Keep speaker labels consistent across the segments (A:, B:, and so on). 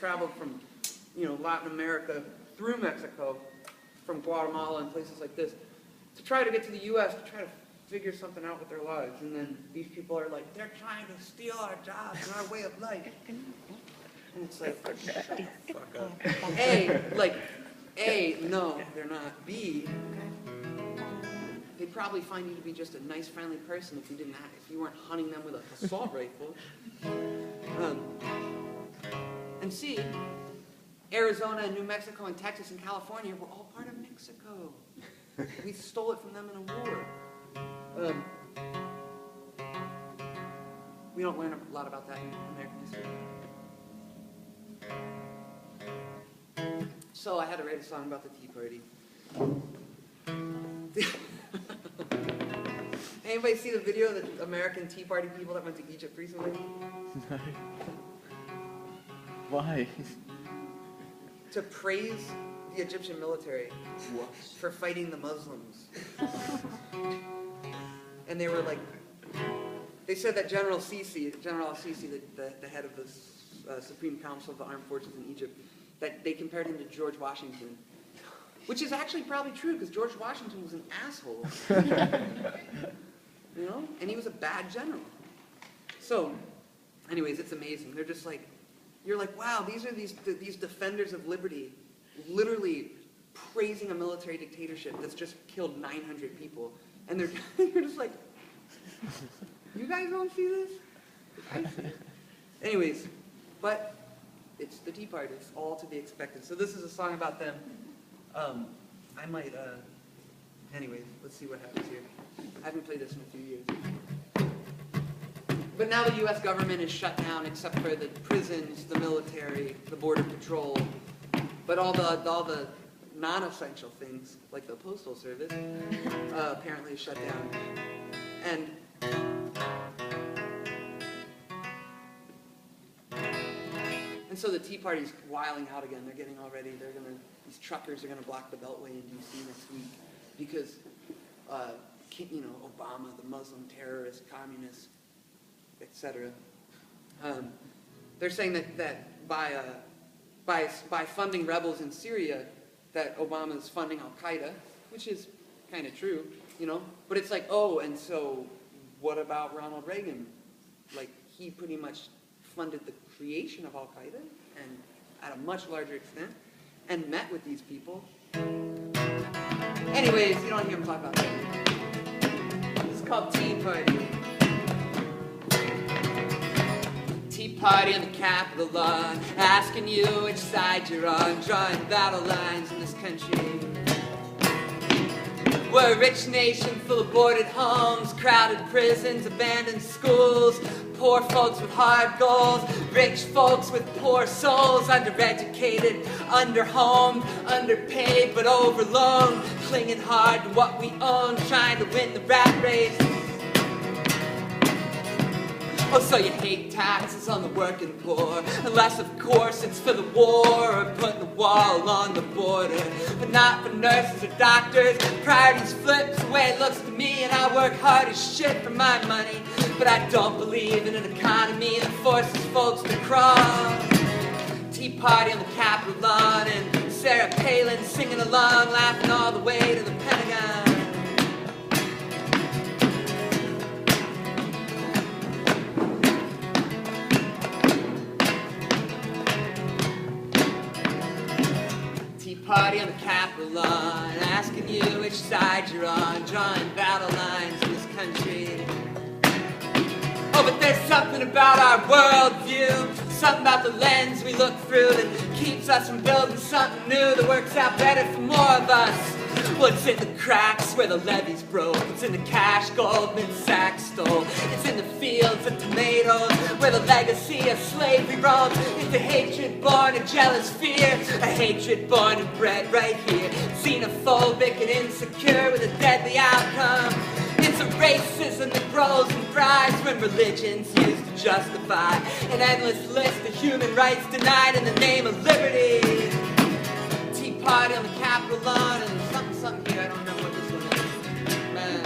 A: traveled from, Latin America through Mexico, from Guatemala and places like this, to try to get to the U.S. to try to figure something out with their lives. And then these people are like, they're trying to steal our jobs and our way of life. And it's like, shut the fuck up. A, no, they're not. B, they'd probably find you to be just a nice, friendly person if you weren't hunting them with an assault rifle. And C, Arizona and New Mexico and Texas and California were all part of Mexico. We stole it from them in a war. We don't learn a lot about that in American history. So I had to write a song about the Tea Party. Anybody see the video of the American Tea Party people that went to Egypt recently?
B: Why?
A: To praise the Egyptian military for fighting the Muslims. And they were like, they said that General al-Sisi, the head of the Supreme Council of the Armed Forces in Egypt, that they compared him to George Washington. Which is actually probably true, because George Washington was an asshole. And he was a bad general. So, anyways, it's amazing. They're just like, you're like, wow, these are these defenders of liberty, literally praising a military dictatorship that's just killed 900 people. And you're just like, you guys don't see this? I see it. Anyways, but it's the Tea Party. It's all to be expected. So this is a song about them. I might, anyways, let's see what happens here. I haven't played this in a few years. But now the U.S. government is shut down except for the prisons, the military, the border patrol. But all the non-essential things, like the postal service, apparently is shut down. And so the Tea Party's wiling out again. They're getting all ready. These truckers are gonna block the Beltway in D.C. next week because, Obama, the Muslim terrorist, communist, etc. They're saying that by funding rebels in Syria, that Obama's funding Al-Qaeda, which is kind of true, But it's like, oh, and so what about Ronald Reagan? Like, he pretty much funded the creation of Al-Qaeda, and at a much larger extent, and met with these people. Anyways, you don't hear him talk about that. It's called Tea Party. Tea Party on the Capitol lawn, asking you which side you're on, drawing battle lines in this country. We're a rich nation full of boarded homes, crowded prisons, abandoned schools, poor folks with hard goals, rich folks with poor souls, undereducated, underhomed, underpaid but overloaned, clinging hard to what we own, trying to win the rat race. Oh, so you hate taxes on the working poor, unless of course it's for the war or putting a wall along the border. But not for nurses or doctors, priorities flip the way it looks to me, and I work hard as shit for my money. But I don't believe in an economy that forces folks to crawl. Tea Party on the Capitol lawn, and Sarah Palin singing along, laughing all the way to the Pentagon. Party on the Capitol lawn, asking you which side you're on, drawing battle lines in this country. Oh, but there's something about our worldview, something about the lens we look through that keeps us from building something new that works out better for more of us. Well, it's in the cracks where the levees broke, it's in the cash Goldman Sachs stole, it's in the fields of tomatoes where the legacy of slavery roams, it's a hatred born of jealous fear, a hatred born and bred right here, xenophobic and insecure with a deadly outcome. It's a racism that grows and thrives when religion's used to justify an endless list of human rights denied in the name of liberty. Tea Party on the Capitol lawn, and something here, I don't know what this one is. Man.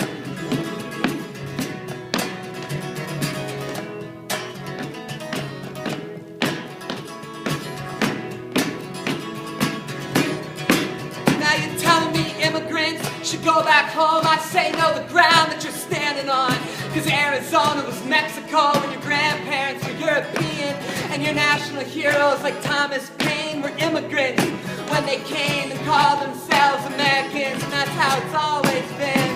A: go back home, I say no, the ground that you're standing on. Cause Arizona was Mexico and your grandparents were European, and your national heroes like Thomas Paine were immigrants when they came and called themselves Americans, and that's how it's always been.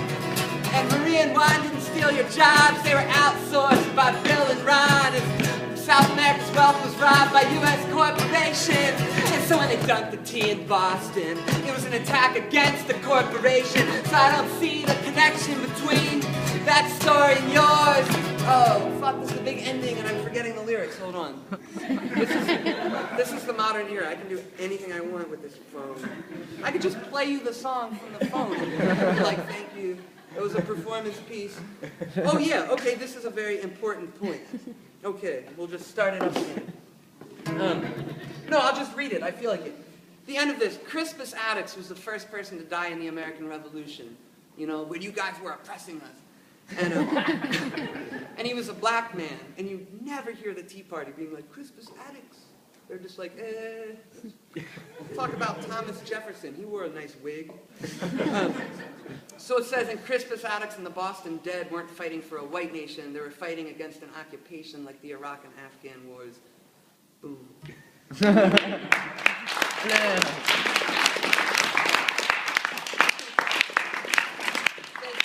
A: And Maria and Juan didn't steal your jobs, they were outsourced by Bill and Ron, and South America's wealth was robbed by U.S. corporations. And so when they dumped the tea in Boston, it was an attack against the corporation. So I don't see the connection between that story and yours. Oh, fuck, this is the big ending and I'm forgetting the lyrics. Hold on. This is the modern era. I can do anything I want with this phone. I could just play you the song from the phone and be like, thank you. It was a performance piece. Oh yeah, okay, this is a very important point. Okay, we'll just start it up again. No, I'll just read it. I feel like it. The end of this, Crispus Attucks was the first person to die in the American Revolution. You know, when you guys were oppressing us. And, and he was a black man. And you never hear the Tea Party being like, Crispus Attucks. They're just like, Talk about Thomas Jefferson. He wore a nice wig. So it says, and Crispus Attucks and the Boston Dead weren't fighting for a white nation. They were fighting against an occupation like the Iraq and Afghan wars. Boom. Thank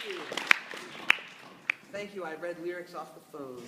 A: you. Thank you. I read lyrics off the phone.